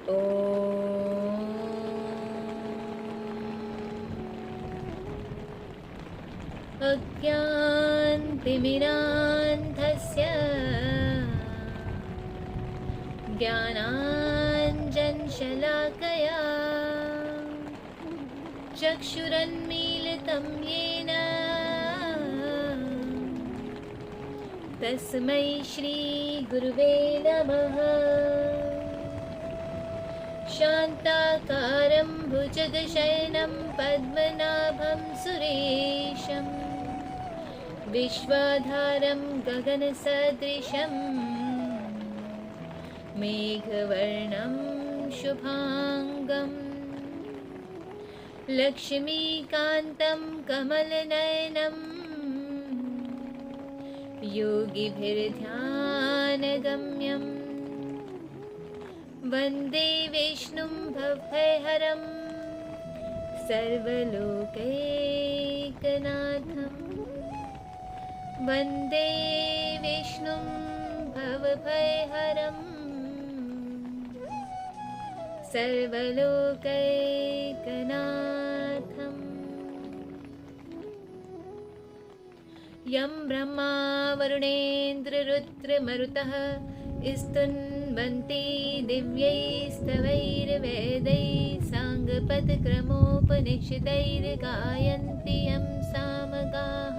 ॐ अज्ञानतिमिरान्धस्य ज्ञानाञ्जनशलाकया चक्षुरुन्मीलितं येन तस्मै श्रीगुरुवे नमः। शान्ताकारं भुजगशयनं पद्मनाभं सुरेशं विश्वाधारं गगनसदृशं मेघवर्णं शुभाङ्गं लक्ष्मीकान्तं कमलनयनं योगिभिर्ध्यानगम्यं वन्दे विष्णुं भवभयहरं सर्वलोकैकनाथं। वन्दे विष्णुं भवभयहरं सर्वलोकैकनाथम्। यं ब्रह्मा वरुणेन्द्ररुद्रमरुतः स्तुन्वन्ति दिव्यैस्तवैर्वेदैः साङ्गपदक्रमोपनिषदैर्गायन्ति यं सामगाः।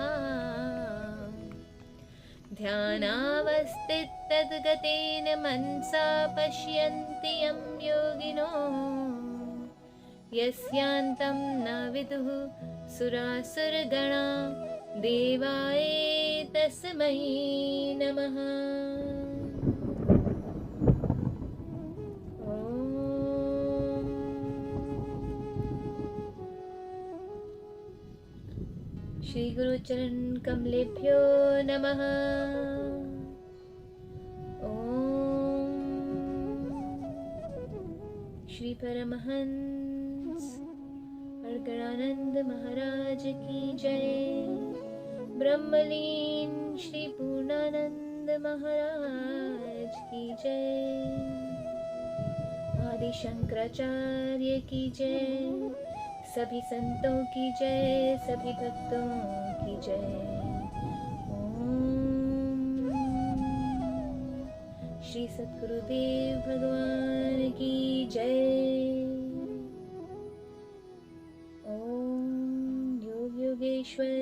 ध्यानावस्थिततद्गतेन मनसा पश्यन्ति यं योगिनो यस्यान्तं न विदुः सुरासुरगणा देवाय तस्मै नमः। श्री गुरुचरण कमलेभ्यो नमः। ओम श्री परमहंस परगणानंद महाराज की जय। ब्रह्मलीन श्री पूर्णानंद महाराज की जय। आदि शंकराचार्य की जय। सभी संतों की जय, सभी भक्तों की जय। ओम श्री सद्गुरुदेव भगवान की जय। ओम योग योगेश्वर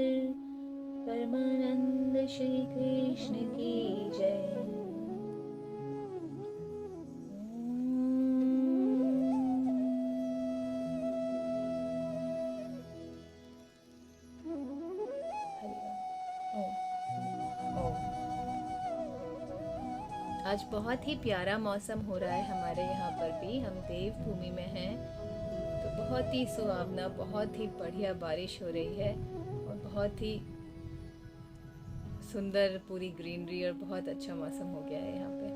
परमानंद श्री कृष्ण की जय। आज बहुत ही प्यारा मौसम हो रहा है हमारे यहाँ पर भी। हम देवभूमि में हैं तो बहुत ही सुहावना, बहुत ही बढ़िया बारिश हो रही है और बहुत ही सुंदर पूरी ग्रीनरी और बहुत अच्छा मौसम हो गया है यहाँ पे।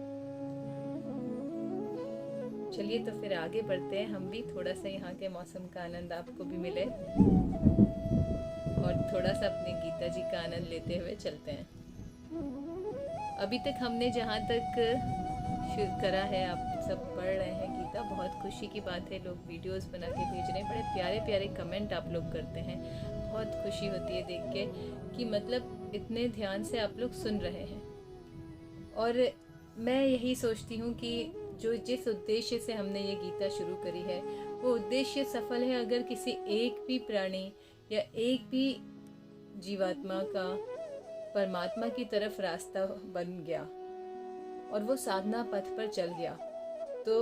चलिए तो फिर आगे बढ़ते हैं, हम भी थोड़ा सा यहाँ के मौसम का आनंद आपको भी मिले और थोड़ा सा अपने गीता जी का आनंद लेते हुए चलते हैं। अभी तक हमने जहाँ तक करा है, आप सब पढ़ रहे हैं गीता, बहुत खुशी की बात है। लोग वीडियोस बना के भेज रहे हैं, बड़े प्यारे प्यारे कमेंट आप लोग करते हैं। बहुत खुशी होती है देख के कि मतलब इतने ध्यान से आप लोग सुन रहे हैं। और मैं यही सोचती हूँ कि जो जिस उद्देश्य से हमने ये गीता शुरू करी है वो उद्देश्य सफल है अगर किसी एक भी प्राणी या एक भी जीवात्मा का परमात्मा की तरफ रास्ता बन गया और वो साधना पथ पर चल गया तो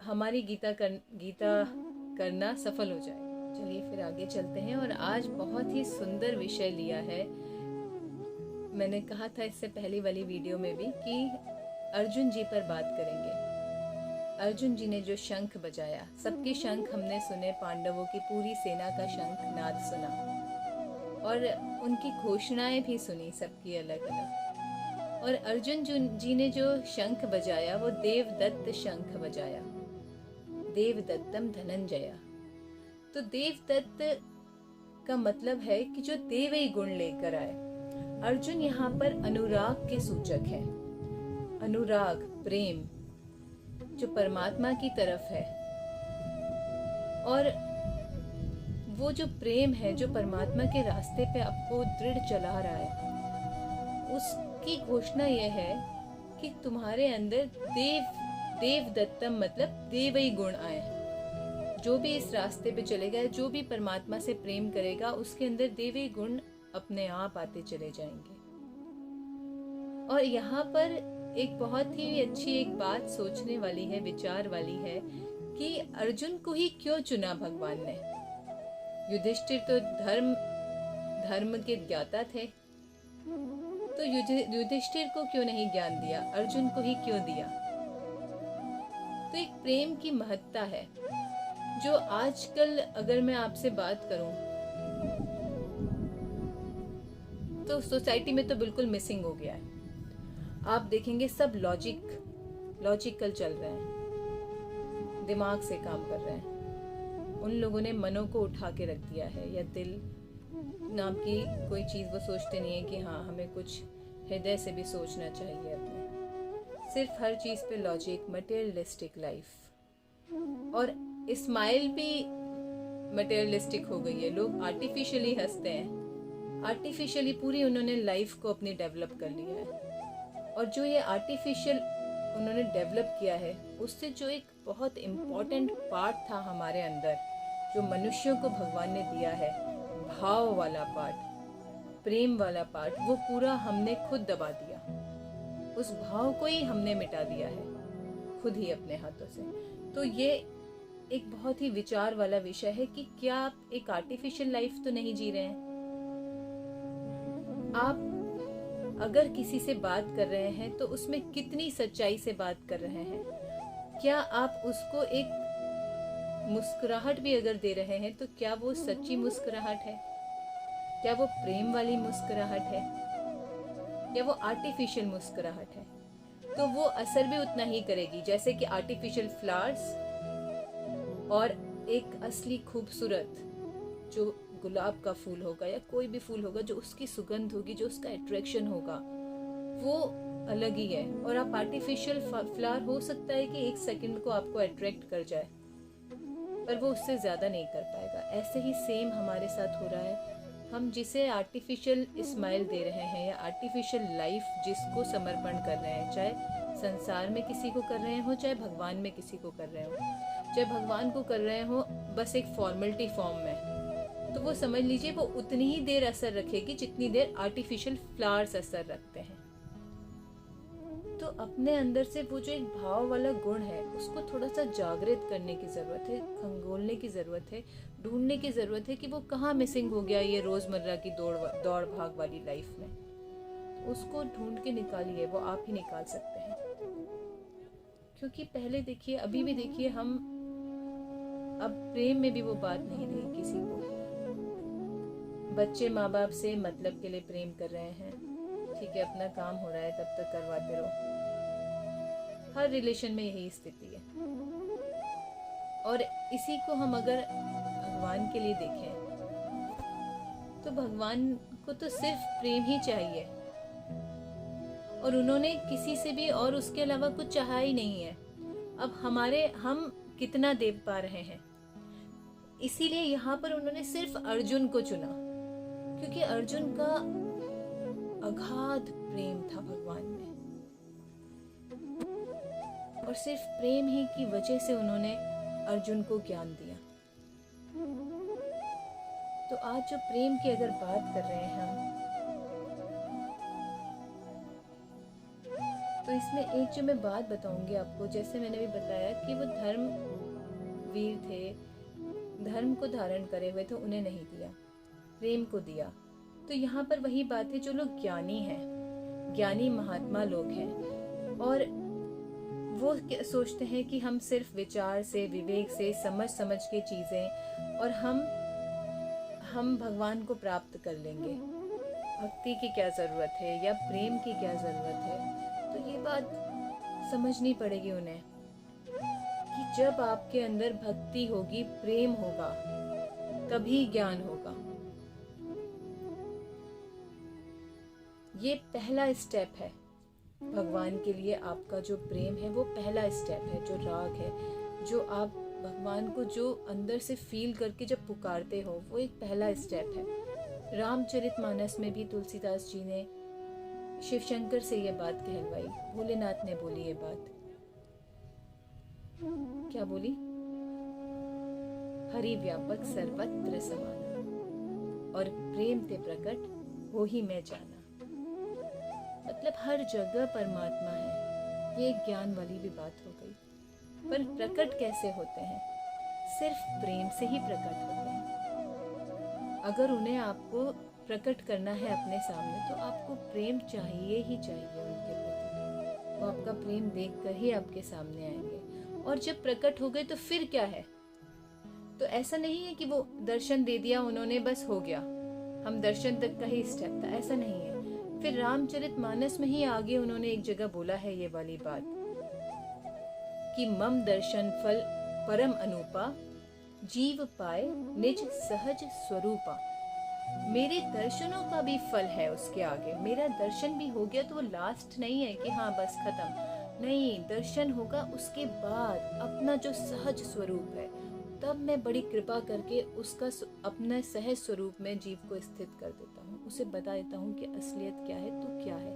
हमारी गीता करना सफल हो जाए। चलिए फिर आगे चलते हैं। और आज बहुत ही सुंदर विषय लिया है। मैंने कहा था इससे पहली वाली वीडियो में भी कि अर्जुन जी पर बात करेंगे। अर्जुन जी ने जो शंख बजाया, सबके शंख हमने सुने, पांडवों की पूरी सेना का शंख नाद सुना और उनकी घोषणाएं भी सुनी सबकी अलग अलग। और अर्जुन जी ने जो शंख बजाया वो देवदत्त शंख बजाया, देवदत्तम धनंजया। तो देवदत्त का मतलब है कि जो देवी गुण लेकर आए। अर्जुन यहाँ पर अनुराग के सूचक है। अनुराग, प्रेम, जो परमात्मा की तरफ है, और वो जो प्रेम है जो परमात्मा के रास्ते पे आपको दृढ़ चला रहा है, उसकी घोषणा यह है कि तुम्हारे अंदर देवदत्तम मतलब देवई गुण आए। जो भी इस रास्ते पे चलेगा, जो भी परमात्मा से प्रेम करेगा, उसके अंदर देवी गुण अपने आप आते चले जाएंगे। और यहाँ पर एक बहुत ही अच्छी एक बात सोचने वाली है, विचार वाली है कि अर्जुन को ही क्यों चुना भगवान ने। युधिष्ठिर तो धर्म के ज्ञाता थे, तो युधिष्ठिर को क्यों नहीं ज्ञान दिया, अर्जुन को ही क्यों दिया। तो एक प्रेम की महत्ता है जो आजकल अगर मैं आपसे बात करूं तो सोसाइटी में तो बिल्कुल मिसिंग हो गया है। आप देखेंगे सब लॉजिकल चल रहे हैं, दिमाग से काम कर रहे हैं। उन लोगों ने मनों को उठा के रख दिया है, या दिल नाम की कोई चीज़ वो सोचते नहीं है कि हाँ हमें कुछ हृदय से भी सोचना चाहिए अपने। सिर्फ हर चीज़ पे लॉजिक, मटेरियलिस्टिक लाइफ। और स्माइल भी मटेरियलिस्टिक हो गई है। लोग आर्टिफिशियली हंसते हैं, आर्टिफिशियली पूरी उन्होंने लाइफ को अपनी डेवलप कर लिया है। और जो ये आर्टिफिशियल उन्होंने डेवलप किया है, उससे जो एक बहुत इम्पोर्टेंट पार्ट था हमारे अंदर, जो मनुष्यों को भगवान ने दिया है, भाव वाला पार्ट, प्रेम वाला पार्ट, वो पूरा हमने खुद दबा दिया। उस भाव को ही हमने मिटा दिया है खुद ही अपने हाथों से। तो ये एक बहुत ही विचार वाला विषय है कि क्या आप एक आर्टिफिशियल लाइफ तो नहीं जी रहे हैं। आप अगर किसी से बात कर रहे हैं तो उसमें कितनी सच्चाई से बात कर रहे हैं। क्या आप उसको एक मुस्कुराहट भी अगर दे रहे हैं तो क्या वो सच्ची मुस्कुराहट है, क्या वो प्रेम वाली मुस्कुराहट है, या वो आर्टिफिशियल मुस्कुराहट है। तो वो असर भी उतना ही करेगी जैसे कि आर्टिफिशियल फ्लावर्स और एक असली खूबसूरत जो गुलाब का फूल होगा या कोई भी फूल होगा, जो उसकी सुगंध होगी, जो उसका अट्रैक्शन होगा, वो अलग ही है। और आप आर्टिफिशियल फ्लावर हो सकता है कि एक सेकंड को आपको अट्रैक्ट कर जाए, पर वो उससे ज़्यादा नहीं कर पाएगा। ऐसे ही सेम हमारे साथ हो रहा है। हम जिसे आर्टिफिशियल स्माइल दे रहे हैं या आर्टिफिशियल लाइफ जिसको समर्पण कर रहे हैं, चाहे संसार में किसी को कर रहे हो, चाहे भगवान में किसी को कर रहे हो, चाहे भगवान को कर रहे हो बस एक फॉर्मेलिटी फॉर्म में, तो वो समझ लीजिए वो उतनी ही देर असर रखेगी जितनी देर आर्टिफिशियल फ्लावर्स असर रखते हैं। तो अपने अंदर से वो जो एक भाव वाला गुण है उसको थोड़ा सा जागृत करने की ज़रूरत है, खंगोलने की ज़रूरत है, ढूंढने की ज़रूरत है कि वो कहाँ मिसिंग हो गया ये रोज़मर्रा की दौड़ भाग वाली लाइफ में। उसको ढूंढ के निकालिए, वो आप ही निकाल सकते हैं। क्योंकि पहले देखिए, अभी भी देखिए, हम अब प्रेम में भी वो बात नहीं रही किसी को। बच्चे माँ बाप से मतलब के लिए प्रेम कर रहे हैं, ठीक है अपना काम हो रहा है तब तक करवाते रहो। हर रिलेशन में यही स्थिति है। और इसी को हम अगर भगवान के लिए देखें तो भगवान को तो सिर्फ प्रेम ही चाहिए, और उन्होंने किसी से भी और उसके अलावा कुछ चाहा ही नहीं है। अब हम कितना दे पा रहे हैं, इसीलिए यहाँ पर उन्होंने सिर्फ अर्जुन को चुना, क्योंकि अर्जुन का अगाध प्रेम था भगवान में, और सिर्फ प्रेम ही की वजह से उन्होंने अर्जुन को ज्ञान दिया। तो आज जो प्रेम की अगर बात कर रहे हैं हम, तो इसमें एक जो मैं बात बताऊंगी आपको, जैसे मैंने भी बताया कि वो धर्म वीर थे, धर्म को धारण करे हुए थे, उन्हें नहीं दिया, प्रेम को दिया। तो यहाँ पर वही बात है, जो लोग ज्ञानी हैं, ज्ञानी महात्मा लोग हैं, और वो सोचते हैं कि हम सिर्फ विचार से, विवेक से, समझ के चीज़ें, और हम भगवान को प्राप्त कर लेंगे। भक्ति की क्या ज़रूरत है या प्रेम की क्या ज़रूरत है। तो ये बात समझनी पड़ेगी उन्हें कि जब आपके अंदर भक्ति होगी, प्रेम होगा, तभी ज्ञान होगा। ये पहला स्टेप है भगवान के लिए आपका जो प्रेम है वो पहला स्टेप है, जो राग है, जो आप भगवान को जो अंदर से फील करके जब पुकारते हो, वो एक पहला स्टेप है। रामचरितमानस में भी तुलसीदास जी ने शिव शंकर से ये बात कहलवाई, भोलेनाथ ने बोली ये बात। क्या बोली? हरि व्यापक सर्वत्र समाना और प्रेम ते प्रकट हो ही मैं जाना। मतलब हर जगह परमात्मा है। ये एक ज्ञान वाली भी बात हो गई। पर प्रकट कैसे होते हैं? सिर्फ प्रेम से ही प्रकट होते हैं। अगर उन्हें आपको प्रकट करना है अपने सामने, तो आपको प्रेम चाहिए ही चाहिए उनके प्रति। वो आपका प्रेम देखकर ही आपके सामने आएंगे। और जब प्रकट हो गए तो फिर क्या है? तो ऐसा नहीं है कि वो दर्शन दे दिया उन्होंने, बस हो गया, हम दर्शन तक का ही स्टेप था, ऐसा नहीं है। फिर रामचरितमानस में ही आगे उन्होंने एक जगह बोला है ये वाली बात कि मम दर्शन फल परम अनूपा, जीव पाए निज सहज स्वरूपा। मेरे दर्शनों का भी फल है उसके आगे। मेरा दर्शन भी हो गया तो वो लास्ट नहीं है कि हाँ बस खत्म, नहीं, दर्शन होगा उसके बाद अपना जो सहज स्वरूप है, तब मैं बड़ी कृपा करके उसका अपना सहज स्वरूप में जीव को स्थित कर देता हूँ, उसे बता देता हूँ कि असलियत क्या है तो क्या है।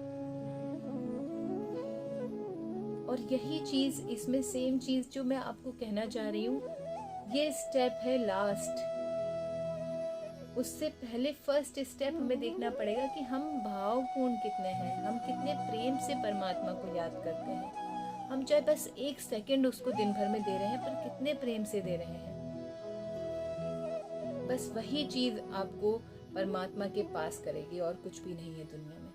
और यही चीज इसमें सेम चीज जो मैं आपको कहना चाह रही हूँ, ये स्टेप है लास्ट। उससे पहले फर्स्ट स्टेप हमें देखना पड़ेगा कि हम भावपूर्ण कितने हैं, हम कितने प्रेम से परमात्मा को याद करते हैं। हम चाहे बस 1 सेकंड उसको दिन भर में दे रहे हैं, पर कितने प्रेम से दे रहे हैं। बस वही चीज आपको परमात्मा के पास करेगी, और कुछ भी नहीं है दुनिया में।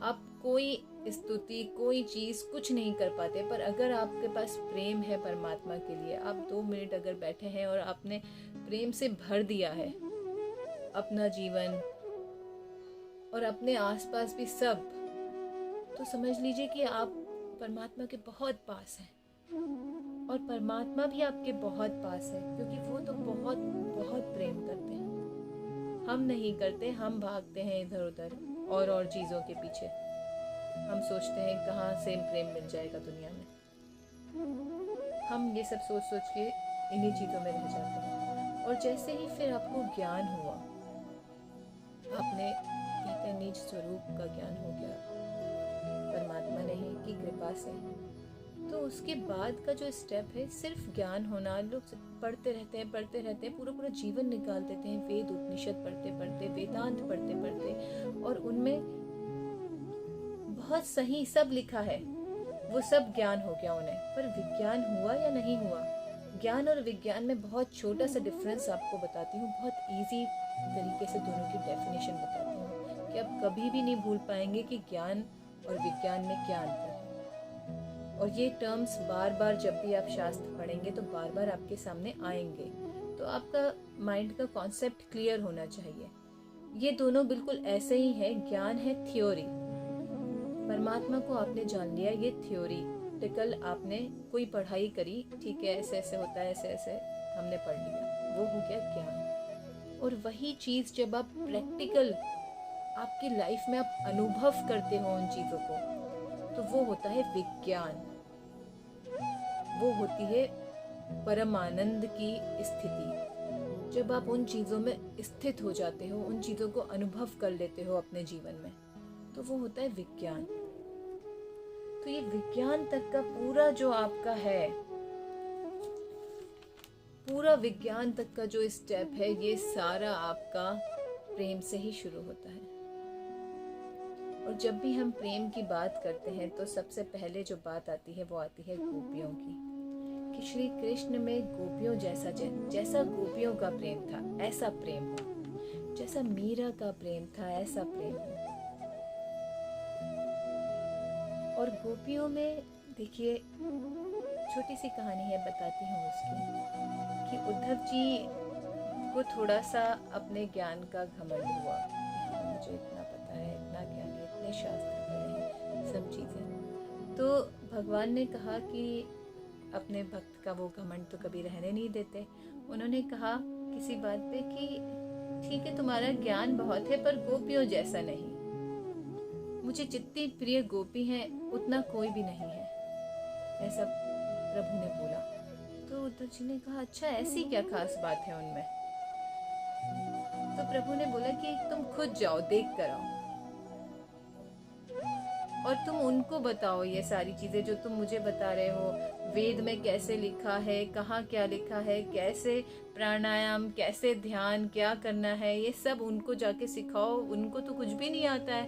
आप कोई स्तुति, कोई चीज कुछ नहीं कर पाते, पर अगर आपके पास प्रेम है परमात्मा के लिए, आप 2 मिनट अगर बैठे हैं और आपने प्रेम से भर दिया है अपना जीवन और अपने आसपास भी सब, तो समझ लीजिए कि आप परमात्मा के बहुत पास हैं। और परमात्मा भी आपके बहुत पास है, क्योंकि वो तो बहुत बहुत प्रेम करते हैं। हम नहीं करते, हम भागते हैं इधर उधर और चीज़ों के पीछे। हम सोचते हैं कहाँ से प्रेम मिल जाएगा दुनिया में। हम ये सब सोच सोच के इन्हीं चीज़ों में रह जाते हैं। और जैसे ही फिर आपको ज्ञान हुआ, आपने कहते हैं निज स्वरूप का ज्ञान हो गया परमात्मा ने ही की कृपा से, तो उसके बाद का जो स्टेप है सिर्फ ज्ञान होना। लोग पढ़ते रहते हैं, पूरा जीवन निकाल देते हैं वेद उपनिषद पढ़ते वेदांत पढ़ते, और उनमें बहुत सही सब लिखा है, वो सब ज्ञान हो गया उन्हें। पर विज्ञान हुआ या नहीं हुआ? ज्ञान और विज्ञान में बहुत छोटा सा डिफरेंस आपको बताती हूँ, बहुत इजी तरीके से दोनों की डेफिनेशन बताती हूँ कि आप कभी भी नहीं भूल पाएंगे कि ज्ञान और विज्ञान में क्या अंतर है। और ये टर्म्स बार बार जब भी आप शास्त्र पढ़ेंगे तो बार बार आपके सामने आएंगे, तो आपका माइंड का कॉन्सेप्ट क्लियर होना चाहिए। ये दोनों बिल्कुल ऐसे ही है। ज्ञान है थ्योरी, परमात्मा को आपने जान लिया, ये थ्योरी टिकल आपने कोई पढ़ाई करी, ठीक है ऐसे ऐसे होता है, ऐसे ऐसे हमने पढ़ लिया, वो हो गया ज्ञान। और वही चीज़ जब आप प्रैक्टिकल आपकी लाइफ में आप अनुभव करते हो उन चीज़ों को, तो वो होता है विज्ञान। वो होती है परमानंद की स्थिति। जब आप उन चीज़ों में स्थित हो जाते हो, उन चीज़ों को अनुभव कर लेते हो अपने जीवन में, तो वो होता है विज्ञान। तो ये विज्ञान तक का पूरा जो आपका है, पूरा विज्ञान तक का जो स्टेप है, ये सारा आपका प्रेम से ही शुरू होता है। और जब भी हम प्रेम की बात करते हैं तो सबसे पहले जो बात आती है वो आती है गोपियों की, कि श्री कृष्ण में गोपियों जैसा गोपियों का प्रेम था ऐसा प्रेम हो, जैसा मीरा का प्रेम था ऐसा प्रेम हो। और गोपियों में देखिए छोटी सी कहानी है, बताती हूँ उसकी, कि उद्धव जी को थोड़ा सा अपने ज्ञान का घमंड हुआ, मुझे इतना पता है, इतना ज्ञान है, इतने शास्त्र पढ़े हैं, सब चीज़ें। तो भगवान ने कहा कि अपने भक्त का वो घमंड तो कभी रहने नहीं देते। उन्होंने कहा किसी बात पे कि ठीक है तुम्हारा ज्ञान बहुत है पर गोपियों जैसा नहीं। मुझे जितनी प्रिय गोपी हैं उतना कोई भी नहीं है, ऐसा प्रभु ने बोला। तो उद्धव जी ने कहा, अच्छा ऐसी क्या खास बात है उनमें? तो प्रभु ने बोला कि तुम खुद जाओ, देख कर आओ, और तुम उनको बताओ ये सारी चीजें जो तुम मुझे बता रहे हो। वेद में कैसे लिखा है, कहाँ क्या लिखा है, कैसे प्राणायाम, कैसे ध्यान, क्या करना है, ये सब उनको जाके सिखाओ, उनको तो कुछ भी नहीं आता है।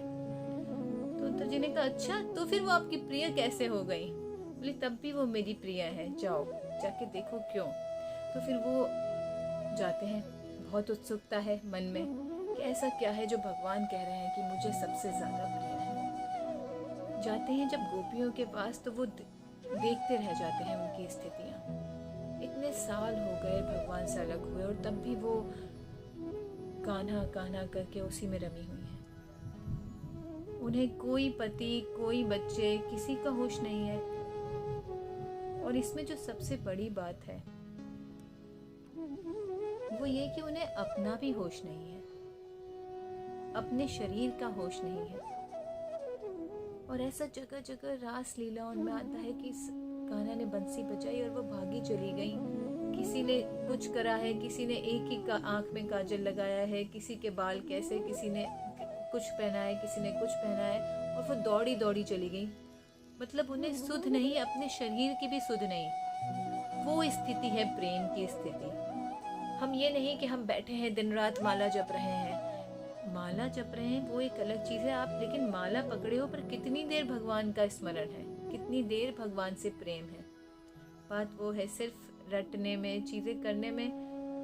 तो उद्धव जी ने कहा, अच्छा तो फिर वो आपकी प्रिय कैसे हो गई? बोली, तब भी वो मेरी प्रिय है, जाओ जाके देखो क्यों। तो फिर वो जाते हैं, बहुत उत्सुकता है मन में कि ऐसा क्या है जो भगवान कह रहे हैं कि मुझे सबसे ज़्यादा प्रिय है। जाते हैं जब गोपियों के पास, तो वो देखते रह जाते हैं उनकी स्थितियाँ। इतने साल हो गए भगवान से अलग हुए, और तब भी वो कान्हा कान्हा करके उसी में रमी हुई हैं। उन्हें कोई पति, कोई बच्चे, किसी का होश नहीं है। और इसमें जो सबसे बड़ी बात है वो ये कि उन्हें अपना भी होश नहीं है, अपने शरीर का होश नहीं है। और ऐसा जगह जगह रास लीलाओं में आता है कि कान्हा ने बंसी बजाई और वो भागी चली गई। किसी ने कुछ करा है, किसी ने एक ही आंख में काजल लगाया है, किसी के बाल कैसे, किसी ने कुछ पहना है, किसी ने कुछ पहना है, और वो दौड़ी दौड़ी चली गई। मतलब उन्हें सुध नहीं, अपने शरीर की भी सुध नहीं। वो स्थिति है प्रेम की स्थिति। हम ये नहीं कि हम बैठे हैं दिन रात माला जप रहे हैं, माला जप रहे हैं वो एक अलग चीज़ है आप, लेकिन माला पकड़े हो पर कितनी देर भगवान का स्मरण है, कितनी देर भगवान से प्रेम है। बात वो है सिर्फ रटने में, चीज़ें करने में।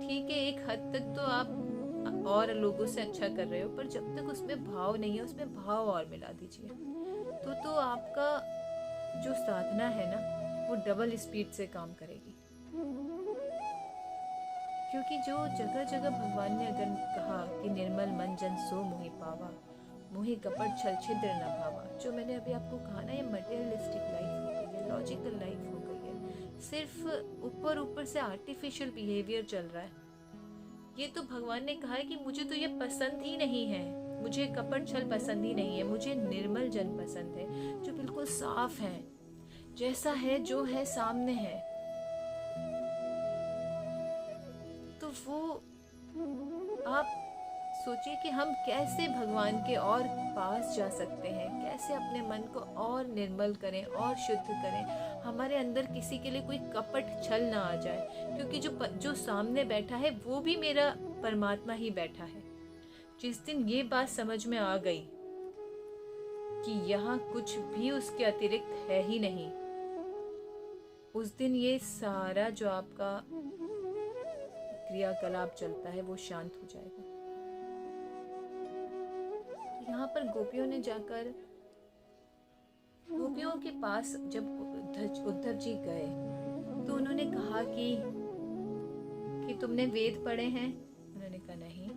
ठीक है, एक हद तक तो आप और लोगों से अच्छा कर रहे हो, पर जब तक उसमें भाव नहीं है, उसमें भाव और मिला दीजिए, तो आपका जो साधना है ना, वो डबल स्पीड से काम करेगी। क्योंकि जो जगह जगह भगवान ने अगर कहा कि निर्मल मन जन सो मोहि पावा, मोहि कपट छल छिद्र न भावा, जो मैंने अभी आपको कहा ना, ये मटेरियलिस्टिक लाइफ हो गई है, लॉजिकल लाइफ हो गई है, सिर्फ ऊपर ऊपर से आर्टिफिशियल बिहेवियर चल रहा है। ये तो भगवान ने कहा है कि मुझे तो ये पसंद ही नहीं है, मुझे कपट छल पसंद ही नहीं है, मुझे निर्मल जन पसंद है, जो बिल्कुल साफ है, जैसा है जो है सामने है। तो वो आप सोचिए कि हम कैसे भगवान के और पास जा सकते हैं, कैसे अपने मन को और निर्मल करें और शुद्ध करें, हमारे अंदर किसी के लिए कोई कपट छल ना आ जाए। क्योंकि जो सामने बैठा है वो भी मेरा परमात्मा ही बैठा है। जिस दिन ये बात समझ में आ गई कि यहाँ कुछ भी उसके अतिरिक्त है ही नहीं, उस दिन ये सारा जो आपका क्रियाकलाप चलता है वो शांत हो जाएगा। यहाँ पर गोपियों ने जाकर, गोपियों के पास जब उद्धव जी गए तो उन्होंने कहा कि तुमने वेद पढ़े हैं? उन्होंने कहा नहीं।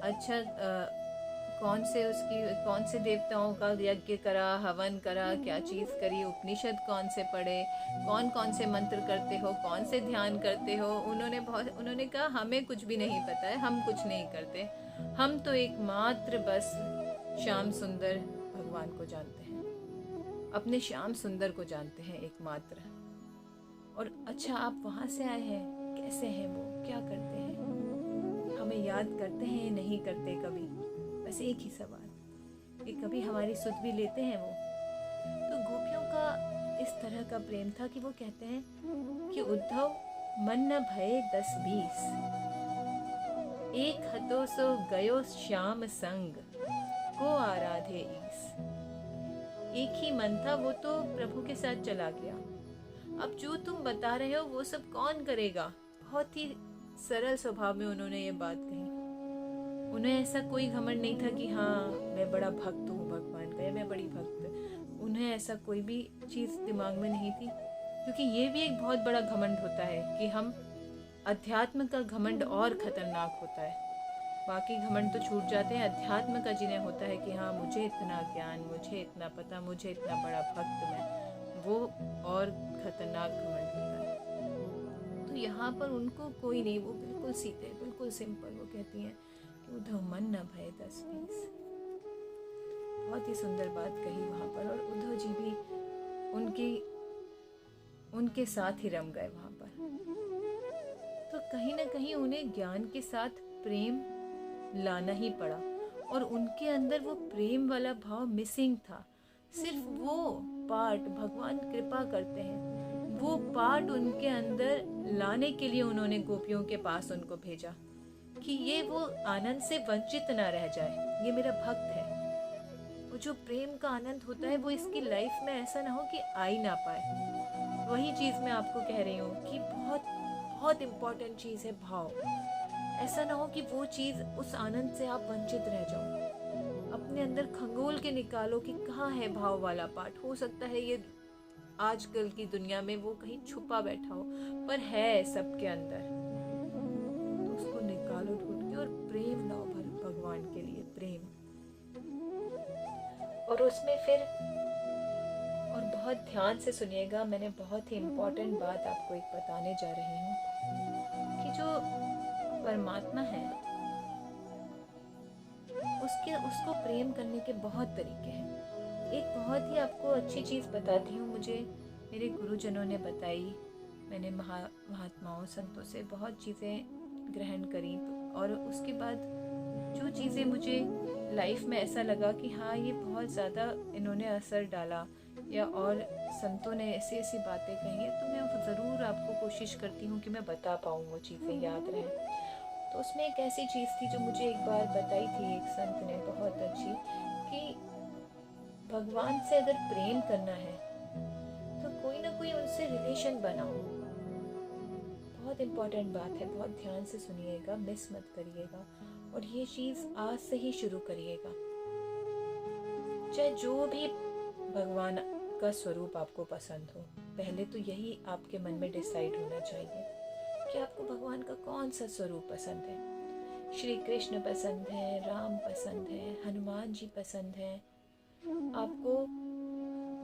अच्छा, कौन से देवताओं का यज्ञ करा, हवन करा, क्या चीज़ करी, उपनिषद कौन से पढ़े, कौन से मंत्र करते हो, कौन से ध्यान करते हो? उन्होंने कहा हमें कुछ भी नहीं पता है, हम कुछ नहीं करते, हम तो एकमात्र बस श्याम सुंदर भगवान को जानते हैं, अपने श्याम सुंदर को जानते हैं एकमात्र। और अच्छा, आप वहाँ से आए हैं, कैसे हैं वो, क्या करते हैं, हमें याद करते हैं, नहीं करते कभी? बस एक ही सवाल कि कभी हमारी सुध भी लेते हैं वो? तो गोपियों का इस तरह का प्रेम था कि वो कहते हैं कि उद्धव मन न भये 10-20, एक हतो सो गयो श्याम संग, को आराधे ईस। एक ही मन था, वो तो प्रभु के साथ चला गया। अब जो तुम बता रहे हो वो सब कौन करेगा? बहुत ही सरल स्वभाव में उन्होंने ये बात कही। उन्हें ऐसा कोई घमंड नहीं था कि हाँ मैं बड़ा भक्त हूँ भगवान का, या मैं बड़ी भक्त। उन्हें ऐसा कोई भी चीज़ दिमाग में नहीं थी, क्योंकि ये भी एक बहुत बड़ा घमंड होता है कि हम, अध्यात्म का घमंड और खतरनाक होता है। बाकी घमंड तो छूट जाते हैं, अध्यात्म का जिन्हें होता है कि हाँ मुझे इतना ज्ञान, मुझे इतना पता, मुझे इतना बड़ा भक्त मैं, वो और खतरनाक घमंड होता है। तो यहाँ पर उनको कोई नहीं, वो बिल्कुल सीधे, बिल्कुल सिंपल, वो कहती हैं कि उद्धव मन न भय 10-20। बहुत ही सुंदर बात कही वहाँ पर, और उद्धव जी भी उनके साथ ही रम गए वहाँ पर। तो कहीं ना कहीं उन्हें ज्ञान के साथ प्रेम लाना ही पड़ा, और उनके अंदर वो प्रेम वाला भाव मिसिंग था। सिर्फ वो पार्ट, भगवान कृपा करते हैं, वो पार्ट उनके अंदर लाने के लिए उन्होंने गोपियों के पास उनको भेजा कि ये वो आनंद से वंचित ना रह जाए, ये मेरा भक्त है। वो जो प्रेम का आनंद होता है वो इसकी लाइफ में ऐसा ना हो कि आ ही ना पाए। वही चीज़ मैं आपको कह रही हूँ कि बहुत बहुत इम्पोर्टेंट चीज़ है भाव। ऐसा ना हो कि वो चीज़, उस आनंद से आप वंचित रह जाओ। अपने अंदर खंगोल के निकालो कि कहाँ है भाव वाला पार्ट। हो सकता है ये आजकल की दुनिया में वो कहीं छुपा बैठा हो, पर है सबके अंदर। तो उसको निकालो ढूंढ के और प्रेम लाओ भगवान के लिए, प्रेम। और उसमें फिर, और बहुत ध्यान से सुनिएगा, मैंने बहुत ही इम्पोर्टेंट बात आपको एक बताने जा रही हूँ कि जो परमात्मा है उसको प्रेम करने के बहुत तरीके हैं। एक बहुत ही आपको अच्छी चीज़ बताती हूँ, मुझे मेरे गुरुजनों ने बताई। मैंने महात्माओं संतों से बहुत चीज़ें ग्रहण करी, और उसके बाद जो चीज़ें मुझे लाइफ में ऐसा लगा कि हाँ ये बहुत ज़्यादा इन्होंने असर डाला, या और संतों ने ऐसी ऐसी बातें कही हैं, तो मैं ज़रूर आपको कोशिश करती हूँ कि मैं बता पाऊँ, वो चीज़ें याद रहें। तो उसमें एक ऐसी चीज़ थी जो मुझे एक बार बताई थी एक संत ने, बहुत अच्छी, कि भगवान से अगर प्रेम करना है तो कोई ना कोई उनसे रिलेशन बनाओ। बहुत इम्पोर्टेंट बात है, बहुत ध्यान से सुनिएगा, मिस मत करिएगा, और ये चीज़ आज से ही शुरू करिएगा। चाहे जो भी भगवान का स्वरूप आपको पसंद हो, पहले तो यही आपके मन में डिसाइड होना चाहिए कि आपको भगवान का कौन सा स्वरूप पसंद है। श्री कृष्ण पसंद है, राम पसंद है, हनुमान जी पसंद है आपको।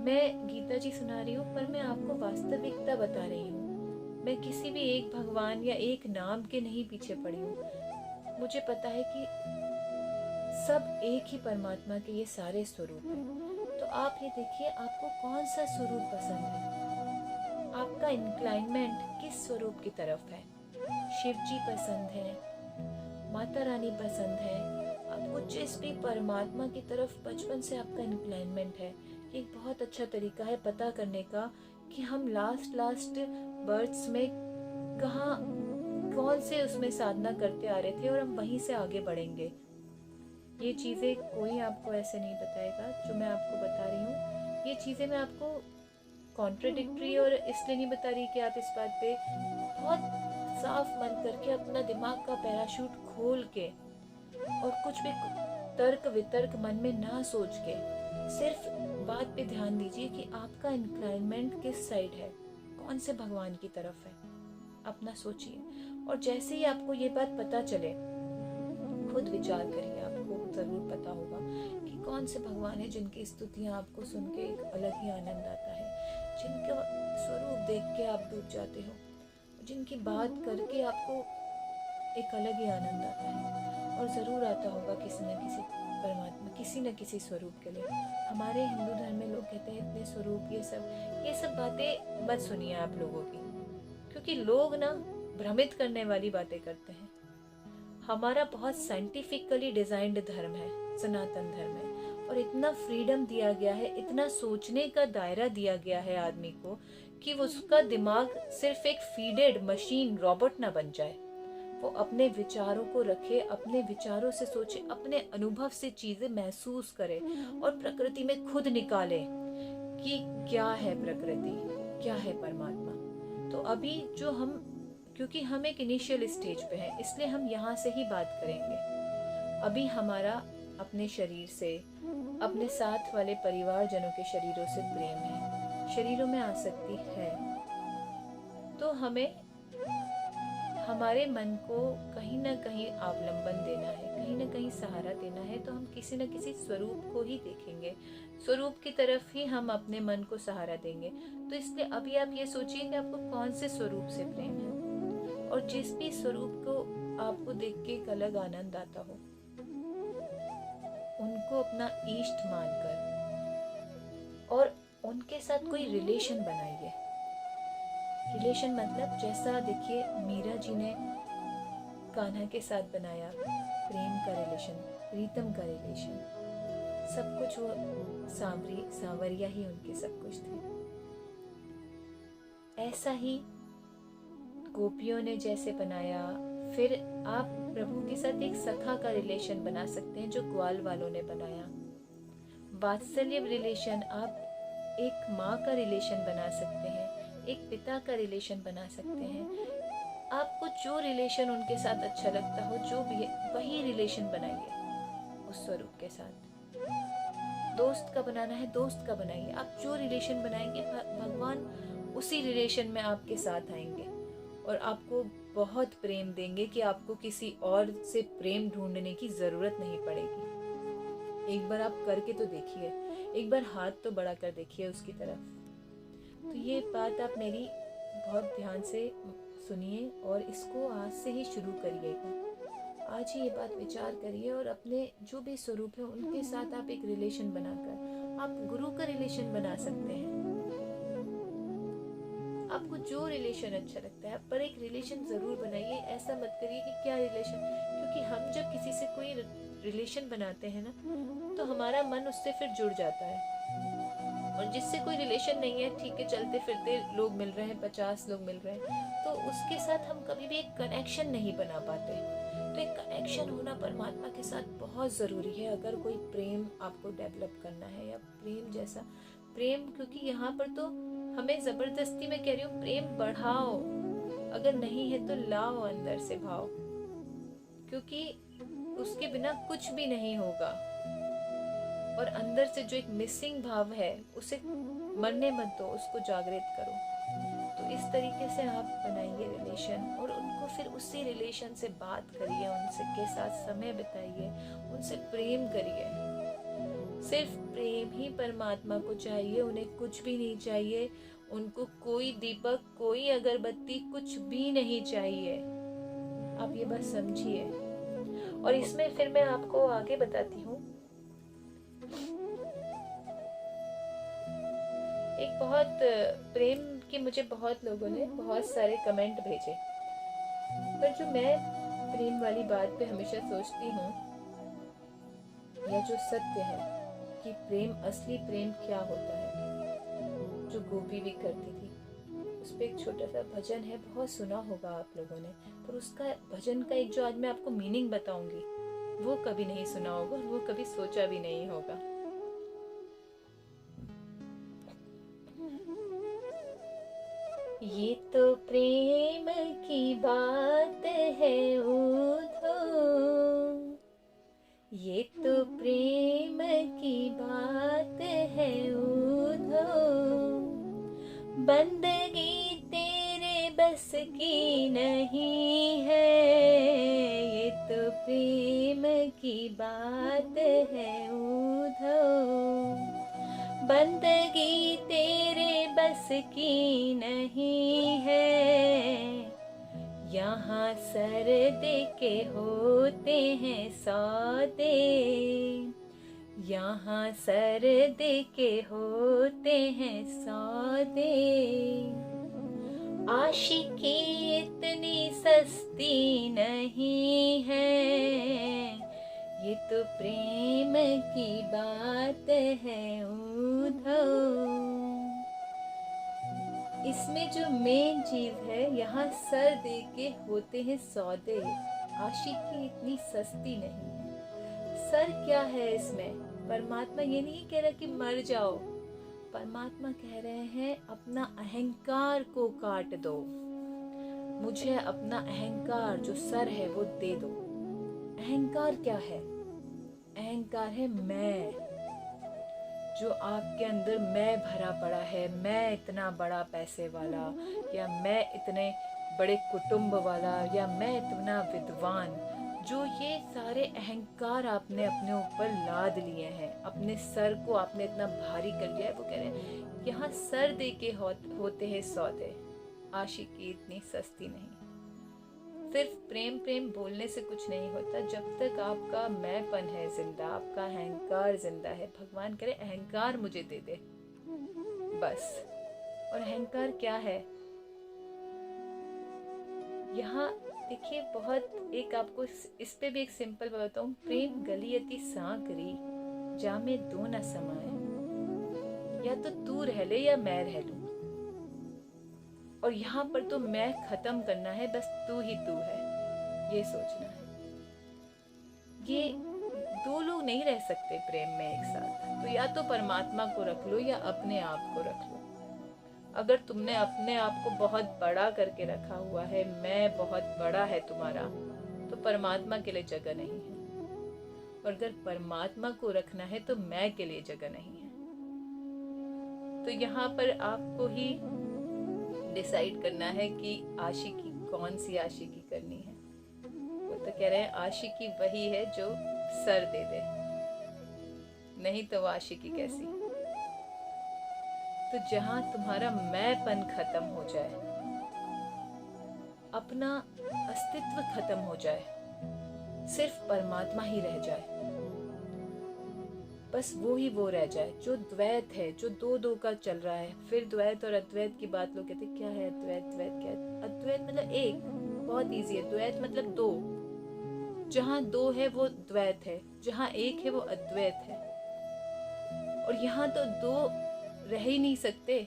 मैं गीता जी सुना रही हूँ, पर मैं आपको वास्तविकता बता रही हूँ। मैं किसी भी एक भगवान या एक नाम के नहीं पीछे पड़ी हूँ। मुझे पता है कि सब एक ही परमात्मा के ये सारे स्वरूप हैं। तो आप ये देखिए आपको कौन सा स्वरूप पसंद है, आपका इंक्लाइनमेंट किस स्वरूप की तरफ है। शिव जी पसंद है, माता रानी पसंद है, आपको जिस भी परमात्मा की तरफ बचपन से आपका इंक्लाइनमेंट है। ये एक बहुत अच्छा तरीका है पता करने का कि हम लास्ट बर्थ्स में कहाँ, कौन से उसमें साधना करते आ रहे थे, और हम वहीं से आगे बढ़ेंगे। ये चीज़ें कोई आपको ऐसे नहीं बताएगा जो मैं आपको बता रही हूँ। ये चीज़ें मैं आपको कॉन्ट्रडिक्टरी और इसलिए नहीं बता रही कि आप इस बात पे बहुत साफ मन करके अपना दिमाग का पैराशूट खोल के और कुछ भी तर्क वितर्क मन में ना सोच के सिर्फ बात पे ध्यान दीजिए कि आपका इंक्लाइनमेंट किस साइड है, कौन से भगवान की तरफ है, अपना सोचिए। और जैसे ही आपको ये बात पता चले, खुद विचार करिए, आपको ज़रूर पता होगा कि कौन से भगवान है जिनकी स्तुतियाँ आपको सुन के एक अलग ही आनंद आता है, जिनका स्वरूप देख के आप डूब जाते हो, जिनकी बात करके आपको एक अलग ही आनंद आता है। और ज़रूर आता होगा किसी न किसी परमात्मा, किसी न किसी स्वरूप के लिए। हमारे हिंदू धर्म में लोग कहते हैं इतने स्वरूप, ये सब बातें मत सुनिए आप लोगों की, क्योंकि लोग ना भ्रमित करने वाली बातें करते हैं। हमारा बहुत साइंटिफिकली डिजाइंड धर्म है, सनातन धर्म है, और इतना फ्रीडम दिया गया है, इतना सोचने का दायरा दिया गया है आदमी को कि उसका दिमाग सिर्फ एक फीडेड मशीन, रोबोट ना बन जाए। वो अपने विचारों को रखे, अपने विचारों से सोचे, अपने अनुभव से चीजें महसूस करे और प्रकृति में खुद निकाले कि क्या है प्रकृति, क्या है परमात्मा। तो अभी जो हम, क्योंकि हम एक इनिशियल स्टेज पे हैं, इसलिए हम यहाँ से ही बात करेंगे। अभी हमारा अपने शरीर से, अपने साथ वाले परिवारजनों के शरीरों से प्रेम है, शरीरों में आसक्ति है, तो हमें हमारे मन को कहीं ना कहीं अवलंबन देना है, कहीं ना कहीं सहारा देना है। तो हम किसी न किसी स्वरूप को ही देखेंगे, स्वरूप की तरफ ही हम अपने मन को सहारा देंगे। तो इसलिए अभी आप ये सोचिए कि आपको कौन से स्वरूप से प्रेम है, और जिस भी स्वरूप को आपको देख के एक अलग आनंद आता हो, उनको अपना इष्ट मानकर और उनके साथ कोई रिलेशन बनाइए। रिलेशन मतलब जैसा देखिए मीरा जी ने कान्हा के साथ बनाया, प्रेम का रिलेशन, प्रीतम का रिलेशन, सब कुछ वो सांवरिया ही उनके सब कुछ थे। ऐसा ही गोपियों ने जैसे बनाया, फिर आप प्रभु के साथ एक सखा का रिलेशन बना सकते हैं जो ग्वाल वालों ने बनाया। वात्सल्य रिलेशन आप एक माँ का रिलेशन बना सकते हैं, एक पिता का रिलेशन बना सकते हैं। आपको जो रिलेशन उनके साथ अच्छा लगता हो, जो भी वही रिलेशन बनाइए उस स्वरूप के साथ। दोस्त का बनाना है, दोस्त का बनाइए। आप जो रिलेशन बनाएंगे भगवान उसी रिलेशन में आपके साथ आएंगे और आपको बहुत प्रेम देंगे कि आपको किसी और से प्रेम ढूंढने की ज़रूरत नहीं पड़ेगी। एक बार आप करके तो देखिए, एक बार हाथ तो बड़ा कर देखिए उसकी तरफ। तो ये बात आप मेरी बहुत ध्यान से सुनिए और इसको आज से ही शुरू करिएगा। आज ही ये बात विचार करिए और अपने जो भी स्वरूप है उनके साथ आप एक रिलेशन बनाकर, आप गुरु का रिलेशन बना सकते हैं। आपको जो रिलेशन अच्छा लगता है पर एक रिलेशन ज़रूर बनाइए। ऐसा मत करिए कि क्या रिलेशन, क्योंकि हम जब किसी से कोई रिलेशन बनाते हैं ना तो हमारा मन उससे फिर जुड़ जाता है। और जिससे कोई रिलेशन नहीं है, ठीक है चलते फिरते लोग मिल रहे हैं, 50 लोग मिल रहे हैं, तो उसके साथ हम कभी भी एक कनेक्शन नहीं बना पाते। तो एक कनेक्शन होना परमात्मा के साथ बहुत ज़रूरी है अगर कोई प्रेम आपको डेवलप करना है, या प्रेम जैसा प्रेम, क्योंकि यहाँ पर तो हमें ज़बरदस्ती में कह रही हूँ प्रेम बढ़ाओ, अगर नहीं है तो लाओ अंदर से भाव, क्योंकि उसके बिना कुछ भी नहीं होगा। और अंदर से जो एक मिसिंग भाव है उसे मरने मत दो, उसको जागृत करो। तो इस तरीके से आप बनाइए रिलेशन और उनको फिर उसी रिलेशन से बात करिए, उनसे के साथ समय बिताइए, उनसे प्रेम करिए। सिर्फ प्रेम ही परमात्मा को चाहिए, उन्हें कुछ भी नहीं चाहिए। उनको कोई दीपक, कोई अगरबत्ती, कुछ भी नहीं चाहिए। आप ये बात समझिए। और इसमें फिर मैं आपको आगे बताती हूँ। एक बहुत प्रेम के मुझे बहुत लोगों ने बहुत सारे कमेंट भेजे, पर जो मैं प्रेम वाली बात पे हमेशा सोचती हूँ, या जो सत्य है कि प्रेम, असली प्रेम क्या होता है, जो गोपी भी करती थी, उस पर एक छोटा सा भजन है, बहुत सुना होगा आप लोगों ने, पर उसका भजन का एक जो आज मैं आपको मीनिंग बताऊंगी वो कभी नहीं सुना होगा, वो कभी सोचा भी नहीं होगा। ये तो प्रेम की बात है उधो, ये तो प्रेम की बात है उधो, बंदगी तेरे बस की नहीं है, ये तो प्रेम की बात है उधो, बंदगी तेरे बस की नहीं है, यहाँ सर दे के होते हैं सौदे, यहाँ सर दे के होते हैं सौदे, आशिकी इतनी सस्ती नहीं है, ये तो प्रेम की बात है उधो। इसमें जो मेन चीज है, यहाँ सर दे के होते हैं सौदे, आशिकी इतनी सस्ती नहीं है। सर क्या है इसमें? परमात्मा ये नहीं कह रहा कि मर जाओ, परमात्मा कह रहे हैं अपना अहंकार को काट दो, मुझे अपना अहंकार जो सर है वो दे दो। अहंकार क्या है? अहंकार है मैं, जो आपके अंदर मैं भरा पड़ा है, मैं इतना बड़ा पैसे वाला, या मैं इतने बड़े कुटुंब वाला, या मैं इतना विद्वान, जो ये सारे अहंकार आपने अपने ऊपर लाद लिए हैं, अपने सर को आपने इतना भारी कर लिया है, वो कह रहे हैं यहाँ सर दे के होते हैं सौदे, आशिकी इतनी सस्ती नहीं। सिर्फ प्रेम प्रेम बोलने से कुछ नहीं होता। जब तक आपका मैंपन है जिंदा, आपका अहंकार जिंदा है, भगवान करे अहंकार मुझे दे दे बस। और अहंकार क्या है? यहाँ देखिए, बहुत एक आपको इस पे भी एक सिंपल बताता हूँ। प्रेम गली अति सांकरी, जामे दो न समाए, या तो तू रह ले या मैं रह लूं। और यहाँ पर तो मैं खत्म करना है, बस तू ही तू है, ये सोचना है। ये दो लोग नहीं रह सकते प्रेम में एक साथ। तो या तो परमात्मा को रख लो या अपने आप को रख लो। अगर तुमने अपने आप को बहुत बड़ा करके रखा हुआ है, मैं बहुत बड़ा है तुम्हारा, तो परमात्मा के लिए जगह नहीं है। और अगर परमात्मा को रखना है तो मैं के लिए जगह नहीं है। तो यहाँ पर आपको ही डिसाइड करना है कि आशिकी कौन सी आशिकी करनी है। वो तो कह रहे हैं आशिकी वही है जो सर दे दे, नहीं तो वो आशिकी कैसी। तो जहां तुम्हारा मैंपन खत्म हो जाए, अपना अस्तित्व खत्म हो जाए, सिर्फ परमात्मा ही रह जाए, बस वो ही वो रह जाए जो द्वैत है, जो दो दो का चल रहा है। फिर द्वैत और अद्वैत की बात लोग कहते क्या है अद्वैत, द्वैत क्या है? अद्वैत मतलब एक, बहुत इजी है। द्वैत मतलब दो, जहाँ दो है वो द्वैत है, जहाँ एक है वो अद्वैत है। और यहाँ तो दो रह ही नहीं सकते।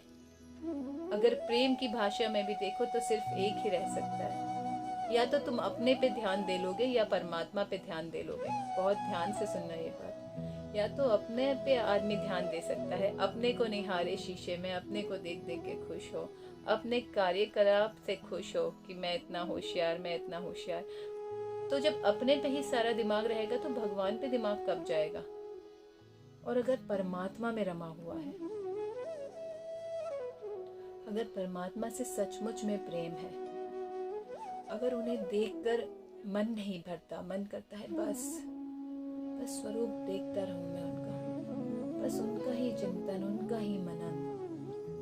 अगर प्रेम की भाषा में भी देखो तो सिर्फ एक ही रह सकता है। या तो तुम अपने पे ध्यान दे लोगे या परमात्मा पे ध्यान दे लोगे। बहुत ध्यान से सुनना ये बात। या तो अपने पे आदमी ध्यान दे सकता है, अपने को निहारे शीशे में, अपने को देख देख के खुश हो, अपने कार्यकलाप से खुश हो कि मैं इतना होशियार, मैं इतना होशियार। तो जब अपने पे ही सारा दिमाग रहेगा तो भगवान पे दिमाग कब जाएगा? और अगर परमात्मा में रमा हुआ है, अगर परमात्मा से सचमुच में प्रेम है, अगर उन्हें देखकर मन नहीं भरता, मन करता है बस स्वरूप देखता रहूं मैं उनका, बस उनका ही चिंतन, उनका ही मनन,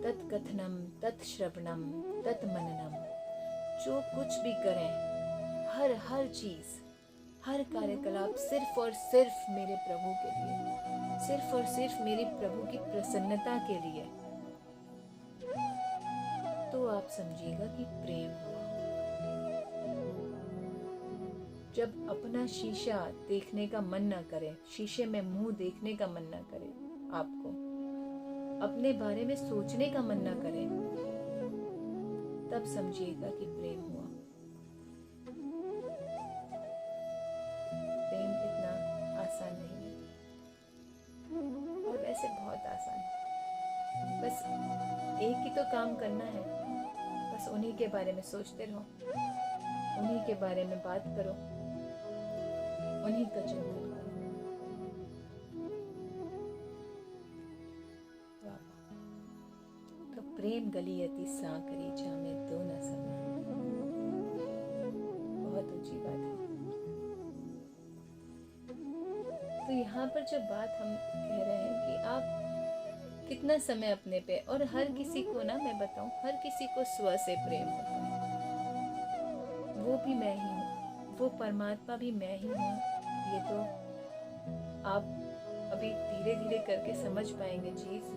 तत्कथनम तत्श्रवणम तत्मननम। जो कुछ भी करें, हर चीज, हर कार्यकलाप सिर्फ और सिर्फ मेरे प्रभु के लिए, सिर्फ और सिर्फ मेरी प्रभु की प्रसन्नता के लिए, तो आप समझिएगा कि प्रेम हुआ। जब अपना शीशा देखने का मन ना करे, शीशे में मुंह देखने का मन ना करे, आपको अपने बारे में सोचने का मन ना करे, तब समझिएगा कि प्रेम हुआ। प्रेम इतना आसान नहीं है, और वैसे बहुत आसान है। बस एक ही तो काम करना है, बस उन्हीं के बारे में सोचते रहो, उन्हीं के बारे में बात करो, उन्हीं का चिंतन करो। तो प्रेम गली अति सांकरी, जामे दो न समाए। बहुत ऊंची बात है। तो यहाँ पर जो बात हम कह रहे हैं कि आप कितना समय अपने पे, और हर किसी को ना मैं बताऊं, हर किसी को स्व से प्रेम होता है। वो भी मैं ही हूँ, वो परमात्मा भी मैं ही हूँ। ये तो आप अभी धीरे धीरे करके समझ पाएंगे चीज़,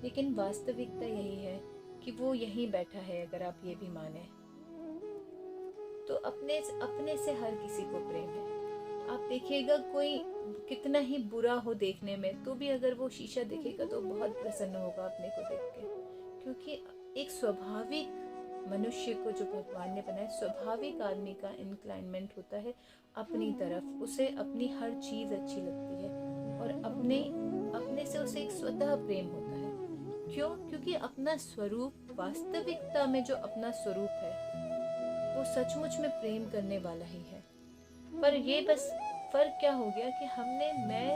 लेकिन वास्तविकता यही है कि वो यहीं बैठा है। अगर आप ये भी माने तो अपने से हर किसी को प्रेम है। आप देखिएगा कोई कितना ही बुरा हो देखने में, तो भी अगर वो शीशा देखेगा तो बहुत प्रसन्न होगा अपने को देख के, क्योंकि एक स्वाभाविक मनुष्य को जो भगवान ने बनाया, स्वाभाविक आदमी का इंक्लाइनमेंट होता है अपनी तरफ, उसे अपनी हर चीज़ अच्छी लगती है, और अपने से उसे एक स्वतः प्रेम होता है। क्यों? क्योंकि अपना स्वरूप, वास्तविकता में जो अपना स्वरूप है वो सचमुच में प्रेम करने वाला ही है। पर ये बस फर्क क्या हो गया कि हमने मैं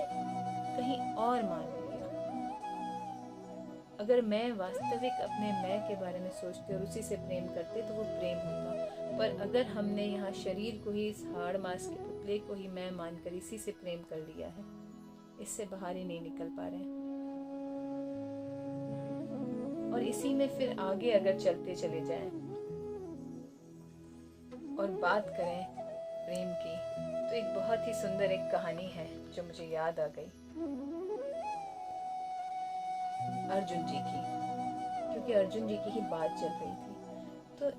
कहीं और मान लिया। अगर मैं वास्तविक अपने मैं के बारे में सोचते और उसी से प्रेम करते तो वो प्रेम होता। पर अगर हमने यहाँ शरीर को ही, इस हाड़ मांस के पुतले को ही मैं मानकर इसी से प्रेम कर लिया है, इससे बाहर ही नहीं निकल पा रहे हैं। और इसी में फिर आगे अगर चलते चले जाएं और बात करें प्रेम की, तो एक बहुत ही सुंदर एक कहानी है जो मुझे याद आ गई अर्जुन जी की, क्योंकि अर्जुन जी की ही बात चल रही थी। तो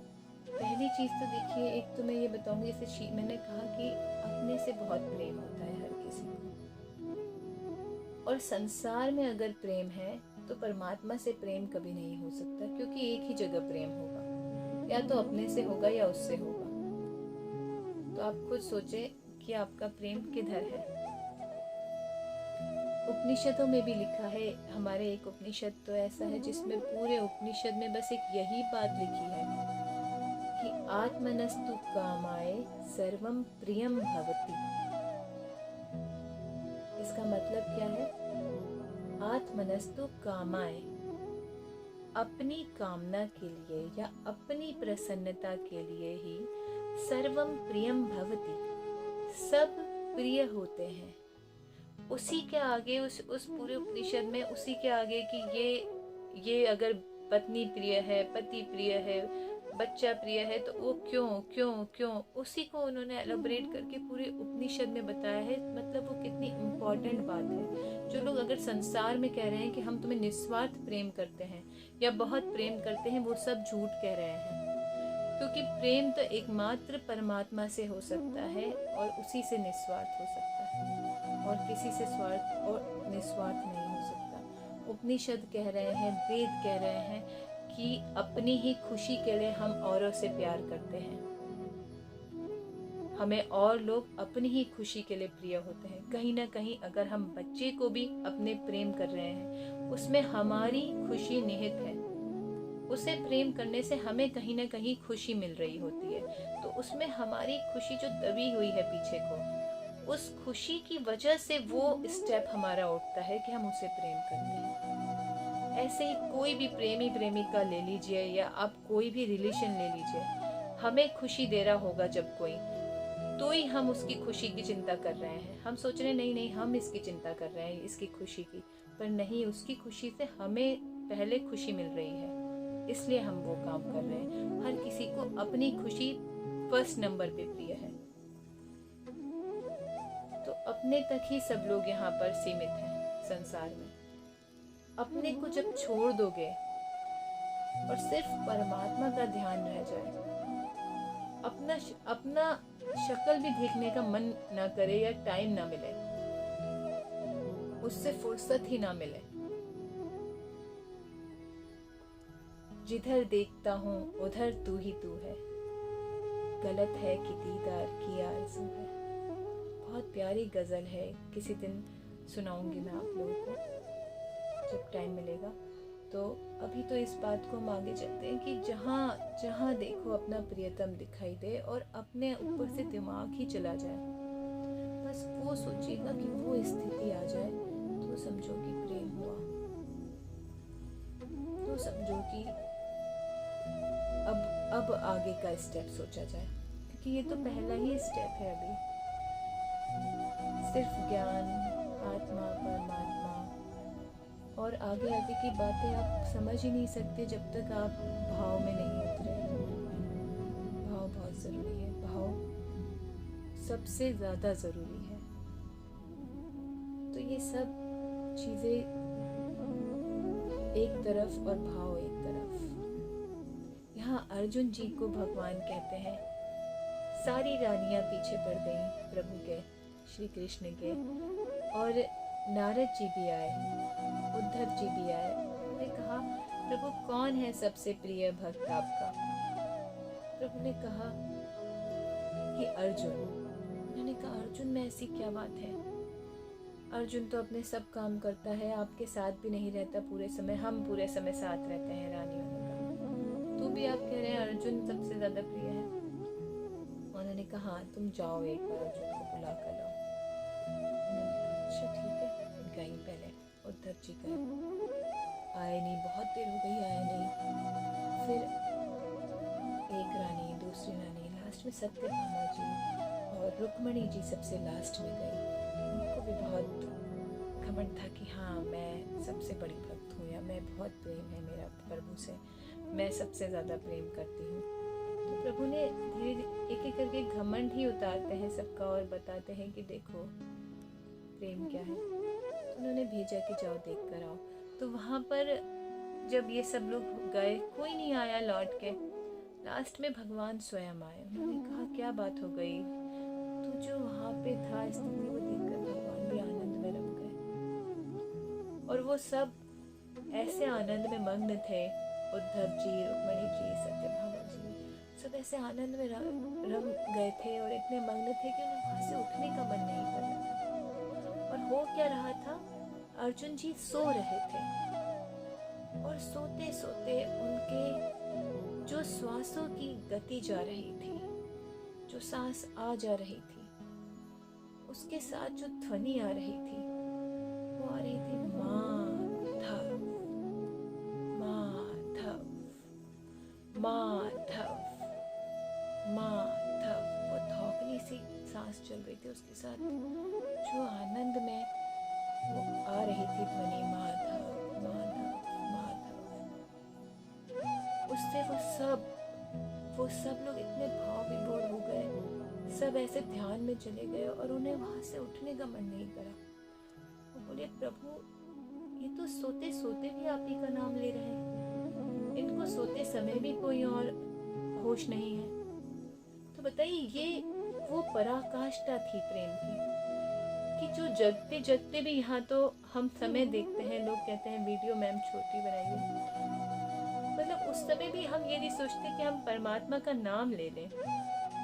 पहली चीज़ तो देखिए, एक तो मैं ये बताऊंगी, जैसे मैंने कहा कि अपने से बहुत प्रेम होता है हर किसी को, और संसार में अगर प्रेम है तो परमात्मा से प्रेम कभी नहीं हो सकता, क्योंकि एक ही जगह प्रेम होगा, या तो अपने से होगा या उससे होगा। तो आप खुद सोचे कि आपका प्रेम किधर है। उपनिषदों में भी लिखा है, हमारे एक उपनिषद तो ऐसा है जिसमें पूरे उपनिषद में बस एक यही बात लिखी है कि आत्मनस्तु कामाय सर्वम प्रियम भवति। इसका मतलब क्या है? आत्मनस्तु कामाय, अपनी कामना के लिए या अपनी प्रसन्नता के लिए ही सर्वम प्रियम भवति, सब प्रिय होते हैं। उसी के आगे उस पूरे उपनिषद में उसी के आगे कि ये अगर पत्नी प्रिय है, पति प्रिय है, बच्चा प्रिय है, तो वो क्यों क्यों क्यों, उसी को उन्होंने एलोबरेट करके पूरे उपनिषद में बताया है। मतलब वो कितनी इम्पोर्टेंट बात है। जो लोग अगर संसार में कह रहे हैं कि हम तुम्हें निस्वार्थ प्रेम करते हैं या बहुत प्रेम करते हैं, वो सब झूठ कह रहे हैं, क्योंकि प्रेम तो एकमात्र परमात्मा से हो सकता है और उसी से निस्वार्थ हो सकता है, और किसी से स्वार्थ और निस्वार्थ नहीं हो सकता। उपनिषद कह रहे हैं, वेद कह रहे हैं कि अपनी ही खुशी के लिए हम औरों से प्यार करते हैं, हमें और लोग अपनी ही खुशी के लिए प्रिय होते हैं। कहीं ना कहीं अगर हम बच्चे को भी अपने प्रेम कर रहे हैं, उसमें हमारी खुशी निहित है। उसे प्रेम करने से हमें कहीं ना कहीं खुशी मिल रही होती है, तो उसमें हमारी खुशी जो दबी हुई है पीछे को, उस खुशी की वजह से वो स्टेप हमारा उठता है कि हम उसे प्रेम करते हैं। ऐसे ही कोई भी प्रेमी प्रेमिका ले लीजिए या आप कोई भी रिलेशन ले लीजिए, हमें खुशी दे रहा होगा जब कोई, तो ही हम उसकी खुशी की चिंता कर रहे हैं। हम सोच रहे हैं नहीं नहीं, हम इसकी चिंता कर रहे हैं इसकी खुशी की, पर नहीं, उसकी खुशी से हमें पहले खुशी मिल रही है, इसलिए हम वो काम कर रहे हैं। हर किसी को अपनी खुशी फर्स्ट नंबर पे प्रिय है। तो अपने तक ही सब लोग यहाँ पर सीमित हैं संसार में। अपने को जब छोड़ दोगे और सिर्फ परमात्मा का ध्यान रह जाए, अपना शक्ल भी देखने का मन ना करे या टाइम ना मिले, उससे फुर्सत ही ना मिले, जिधर देखता हूँ उधर तू ही तू है, गलत है कि दीदार की आरज़ू है। बहुत प्यारी गज़ल है, किसी दिन सुनाऊंगी मैं आप लोगों को जब टाइम मिलेगा। तो अभी तो इस बात को हम आगे चलते हैं कि जहाँ जहाँ देखो अपना प्रियतम दिखाई दे और अपने ऊपर से दिमाग ही चला जाए, बस वो सोचिएगा कि वो स्थिति आ जाए, तो समझो कि प्रेम हुआ, तो समझो कि अब आगे का स्टेप सोचा जाए, क्योंकि ये तो पहला ही स्टेप है। अभी सिर्फ ज्ञान, आत्मा, परमात्मा, और आगे आगे की बातें आप समझ ही नहीं सकते जब तक आप भाव में नहीं उतरे। भाव बहुत ज़रूरी है, भाव सबसे ज़्यादा ज़रूरी है। तो ये सब चीज़ें एक तरफ और भाव एक तरफ। यहाँ अर्जुन जी को भगवान कहते हैं, सारी रानियाँ पीछे पड़ गईं प्रभु के, श्री कृष्ण के, और नारद जी भी आए, उद्धव जी भी आए। उन्होंने कहा, प्रभु कौन है सबसे प्रिय भक्त आपका? प्रभु ने कहा कि अर्जुन। उन्होंने कहा, अर्जुन में ऐसी क्या बात है? अर्जुन तो अपने सब काम करता है, आपके साथ भी नहीं रहता पूरे समय, हम पूरे समय साथ रहते हैं। रानियों ने कहा, तो भी आप कह रहे हैं अर्जुन सबसे ज़्यादा प्रिय है? उन्होंने कहा, तुम जाओ एक बार अर्जुन को बुला कर लाओ। उन्होंने कहा, अच्छा ठीक है। गई पहले, उद्धव जी गए, आए नहीं, बहुत देर हो गई आए नहीं। फिर एक रानी, दूसरी रानी, लास्ट में सत्यभामा जी और रुक्मणी जी सबसे लास्ट में गई। उनको भी बहुत घमंड था कि हाँ, मैं सबसे बड़ी भक्त हूँ, या मैं बहुत प्रेम है मेरा प्रभु से, मैं सबसे ज़्यादा प्रेम करती हूँ। तो प्रभु ने धीरे धीरे एक एक करके घमंड ही उतारते हैं सबका और बताते हैं कि देखो प्रेम क्या है। उन्होंने भेजा कि जाओ देख कर आओ। तो वहाँ पर जब ये सब लोग गए, कोई नहीं आया लौट के। लास्ट में भगवान स्वयं आए। उन्होंने कहा क्या बात हो गई। तो जो वहाँ पे था स्थिति वो देखकर भगवान भी आनंद में रम गए। और वो सब ऐसे आनंद में मग्न थे, उद्धव जी, रुक्मणी जी, सत्यभामा जी, सब ऐसे आनंद में रम गए थे और इतने मग्न थे कि उन्हें वहाँ से उठने का मन नहीं कर रहा था। और हो क्या रहा था, अर्जुन जी सो रहे थे और सोते सोते उनके जो श्वासों की गति जा रही थी, जो सांस आ जा रही थी, उसके साथ जो ध्वनि आ रही थी वो आ रही थी माधव माधव माधव माधव। वो धौकनी सी सांस चल रही थी, उसके साथ जो आनंद में वो आ रही थी ध्वनि माधव माधव माधव। उससे वो सब लोग इतने भाव विभोर हो गए, सब ऐसे ध्यान में चले गए और उन्हें वहां से उठने का मन नहीं करा। वो बोले प्रभु ये तो सोते सोते भी आप ही का नाम ले रहे हैं, इनको सोते समय भी कोई और होश नहीं है। तो बताइए ये वो पराकाष्ठा थी प्रेम की, कि जो जगते जगते भी, यहाँ तो हम समय देखते हैं, लोग कहते हैं वीडियो मैम छोटी बनाइए, मतलब उस समय भी हम ये नहीं सोचते कि हम परमात्मा का नाम ले लें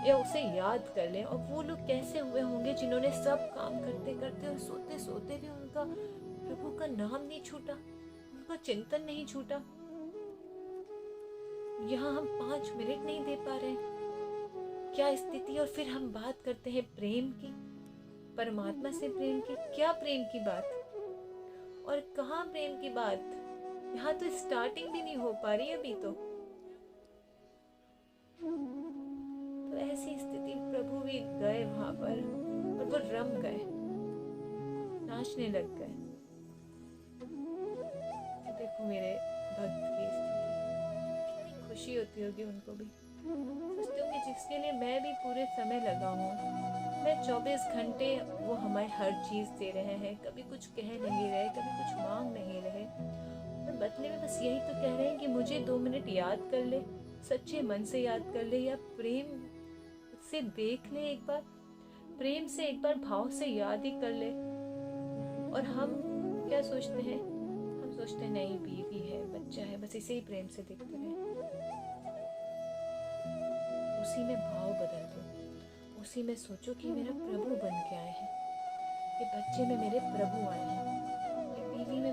या उसे याद कर लें। और वो लोग कैसे हुए होंगे जिन्होंने सब काम करते करते और सोते सोते भी उनका प्रभु का नाम नहीं छूटा, उनका चिंतन नहीं छूटा। यहाँ हम 5 मिनट नहीं दे पा रहे, क्या स्थिति। और फिर हम बात करते हैं प्रेम की, परमात्मा से प्रेम की। क्या प्रेम की बात और कहाँ प्रेम की बात, यहाँ तो स्टार्टिंग भी नहीं हो पा रही अभी तो ऐसी स्थिति। प्रभु भी गए वहां पर और वो रम गए, नाचने लग गए। तो देखो मेरे भक्त की स्थिति, कितनी खुशी होती होगी उनको भी। सोचते होंगे जिसके लिए मैं भी पूरे समय लगा हूँ, मैं 24 घंटे वो हमें हर चीज़ दे रहे हैं, कभी कुछ कह नहीं रहे, कभी कुछ मांग नहीं रहे, और बदले में बस यही तो कह रहे हैं कि मुझे 2 मिनट याद कर ले, सच्चे मन से याद कर ले, या प्रेम से देख ले एक बार, प्रेम से एक बार भाव से याद ही कर ले। और हम क्या सोचते हैं, हम सोचते हैं नहीं बीवी है, बच्चा है, बस इसे ही प्रेम से देखते रहे। उसी में भाव बदल दो, उसी में सोचो कि मेरा प्रभु बन के आए हैं, ये बच्चे में मेरे प्रभु आए हैं, ये बीवी में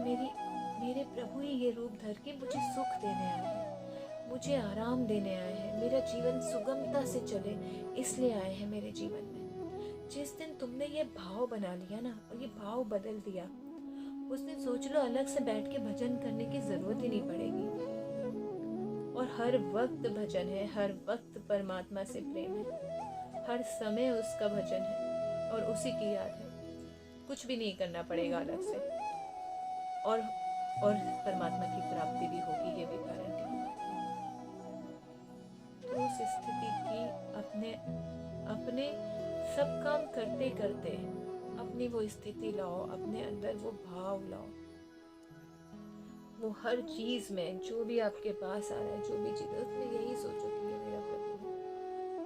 मेरे प्रभु ही ये रूप धर के मुझे सुख देने आए हैं, मुझे आराम देने आए हैं, मेरा जीवन सुगमता से चले इसलिए आए हैं मेरे जीवन में। जिस दिन तुमने ये भाव बना लिया ना और ये भाव बदल दिया, उस दिन सोच लो अलग से बैठ के भजन करने की जरूरत ही नहीं पड़ेगी। और हर वक्त भजन है, हर वक्त परमात्मा से प्रेम है, हर समय उसका भजन है और उसी की याद है। कुछ भी नहीं करना पड़ेगा अलग से, और परमात्मा की प्राप्ति भी होगी, ये भी गारंटी है। तो उस स्थिति की अपने सब काम करते करते अपनी वो स्थिति लाओ, अपने अंदर वो भाव लाओ। वो हर चीज में जो भी आपके पास आ रहा है, जो भी चीज है, उसमें यही सोचो कि ये मेरा प्रभु है,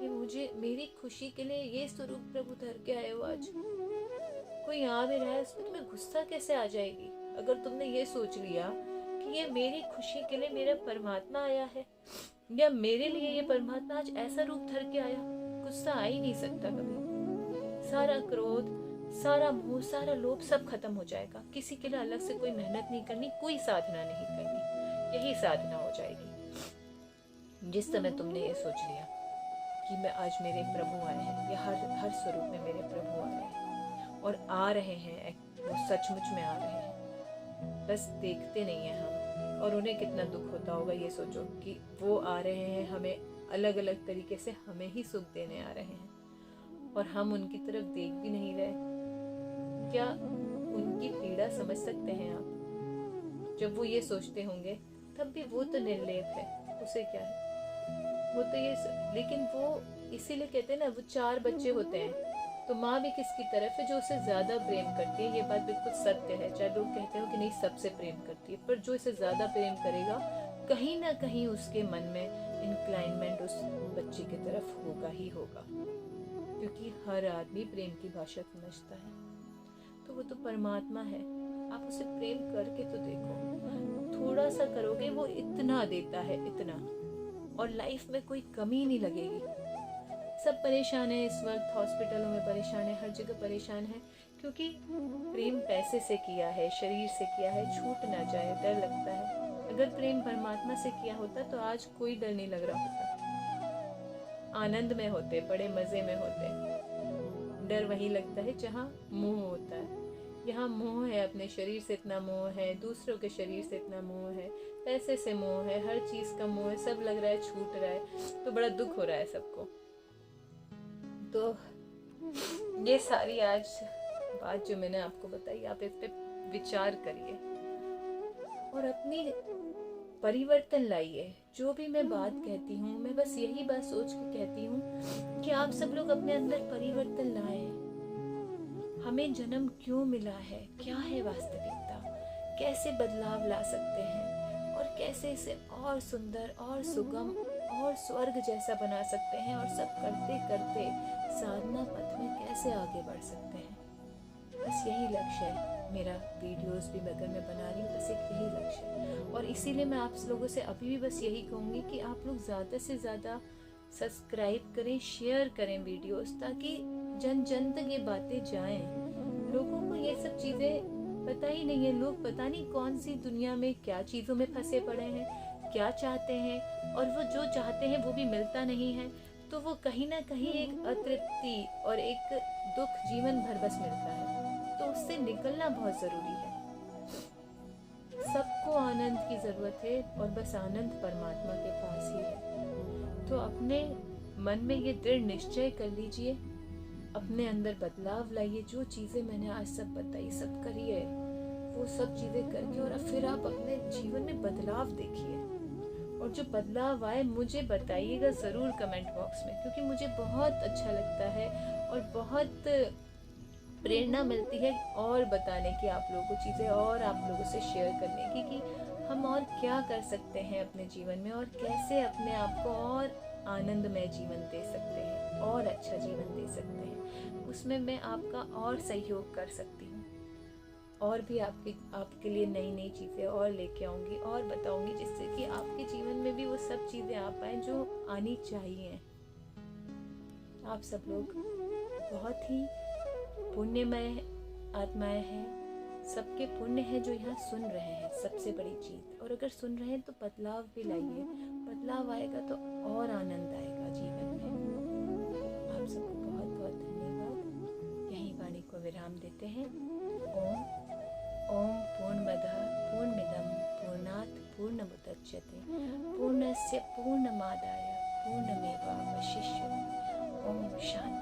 ये मुझे मेरी खुशी के लिए ये स्वरूप प्रभु धर के आए हो। आज कोई आ भी रहा है, उसमें तुम्हें गुस्सा कैसे आ जाएगी अगर तुमने ये सोच लिया कि ये मेरी खुशी के लिए मेरा परमात्मा आया है, या मेरे लिए ये परमात्मा आज ऐसा रूप धर के आया। गुस्सा आ ही नहीं सकता कभी। सारा क्रोध, सारा मोह, सारा लोभ सब खत्म हो जाएगा। किसी के लिए अलग से कोई मेहनत नहीं करनी, कोई साधना नहीं करनी, यही साधना हो जाएगी। जिस समय तुमने ये सोच लिया कि मैं आज मेरे प्रभु आए हैं, या हर स्वरूप में मेरे प्रभु आ रहे हैं, और आ रहे हैं, वो सचमुच में आ रहे हैं, बस देखते नहीं हैं हम। और उन्हें कितना दुख होता होगा ये सोचो कि वो आ रहे हैं, हमें अलग अलग तरीके से हमें ही सुख देने आ रहे हैं, और हम उनकी तरफ देख भी नहीं रहे। क्या उनकी पीड़ा समझ सकते हैं आप? जब वो ये सोचते होंगे तब भी वो तो निर्लेप है, उसे क्या है। वो तो लेकिन वो इसीलिए कहते हैं ना, वो 4 बच्चे होते हैं तो माँ भी किसकी तरफ है, जो उसे ज़्यादा प्रेम करती है। ये बात बिल्कुल सत्य है, चाहे लोग कहते हो कि नहीं सबसे प्रेम करती है, पर जो इसे ज़्यादा प्रेम करेगा कहीं ना कहीं उसके मन में इंक्लाइनमेंट उस बच्चे की तरफ होगा ही होगा, क्योंकि हर आदमी प्रेम की भाषा समझता है। तो वो तो परमात्मा है, आप उसे प्रेम करके तो देखो, थोड़ा सा करोगे वो इतना देता है, इतना, और लाइफ में कोई कमी नहीं लगेगी। सब परेशान है इस वक्त, हॉस्पिटलों में परेशान है, हर जगह परेशान है, क्योंकि प्रेम पैसे से किया है, शरीर से किया है, छूट ना जाए डर लगता है। अगर प्रेम परमात्मा से किया होता तो आज कोई डर नहीं लग रहा होता, आनंद में होते, बड़े मज़े में होते। डर वहीं लगता है जहाँ मोह होता है। यहाँ मोह है, अपने शरीर से इतना मोह है, दूसरों के शरीर से इतना मोह है, पैसे से मोह है, हर चीज़ का मोह है, सब लग रहा है छूट रहा है, तो बड़ा दुख हो रहा है सबको। तो ये सारी आज बात जो मैंने आपको बताई, आप इस पे विचार करिए और अपनी परिवर्तन लाइए। जो भी मैं बात कहती हूँ, मैं बस यही बात सोच के कहती हूँ कि आप सब लोग अपने अंदर परिवर्तन लाएं। हमें जन्म क्यों मिला है, क्या है वास्तविकता, कैसे बदलाव ला सकते हैं, और कैसे इसे और सुंदर और सुगम और स्वर्ग जैसा बना सकते हैं, और सब करते करते साधना पथ में कैसे आगे बढ़ सकते हैं। बस यही लक्ष्य है मेरा। वीडियोस भी अगर मैं बना रही हूँ, बस एक यही लक्ष्य है, और इसीलिए मैं आप लोगों से अभी भी बस यही कहूँगी कि आप लोग ज़्यादा से ज़्यादा सब्सक्राइब करें, शेयर करें वीडियोस, ताकि जन जन तक ये बातें जाएं। लोगों को ये सब चीज़ें पता ही नहीं है, लोग पता नहीं कौन सी दुनिया में क्या चीज़ों में फंसे पड़े हैं, क्या चाहते हैं, और वो जो चाहते हैं वो भी मिलता नहीं है, तो वो कहीं ना कहीं एक अतृप्ति और एक दुख जीवन भर बस मिलता है। तो उससे निकलना बहुत ज़रूरी है। सबको आनंद की ज़रूरत है, और बस आनंद परमात्मा के पास ही है। तो अपने मन में ये दृढ़ निश्चय कर लीजिए, अपने अंदर बदलाव लाइए। जो चीज़ें मैंने आज सब बताई, सब करिए, वो सब चीज़ें करके, और फिर आप अपने जीवन में बदलाव देखिए, और जो बदलाव आए मुझे बताइएगा ज़रूर कमेंट बॉक्स में, क्योंकि मुझे बहुत अच्छा लगता है और बहुत प्रेरणा मिलती है और बताने की आप लोगों को चीज़ें, और आप लोगों से शेयर करने की कि हम और क्या कर सकते हैं अपने जीवन में, और कैसे अपने आप को और आनंदमय जीवन दे सकते हैं, और अच्छा जीवन दे सकते हैं। उसमें मैं आपका और सहयोग कर सकती हूँ, और भी आपके लिए नई नई चीज़ें और लेके आऊँगी और बताऊँगी, जिससे कि आपके जीवन में भी वो सब चीज़ें आ पाएँ जो आनी चाहिए। आप सब लोग बहुत ही पुण्यमय आत्माएं हैं, सबके पुण्य है जो यहाँ सुन रहे हैं, सबसे बड़ी चीज़। और अगर सुन रहे हैं तो बदलाव भी लाइए, बदलाव आएगा तो और आनंद आएगा जीवन में। आप सबको बहुत बहुत धन्यवाद। यहीं वाणी को विराम देते हैं। ओम पूर्णमदः पूर्णमिदं पूर्णात् पूर्णमुदच्यते पूर्णस्य पूर्णमादाय पूर्णमेवावशिष्यते। ओम शांति।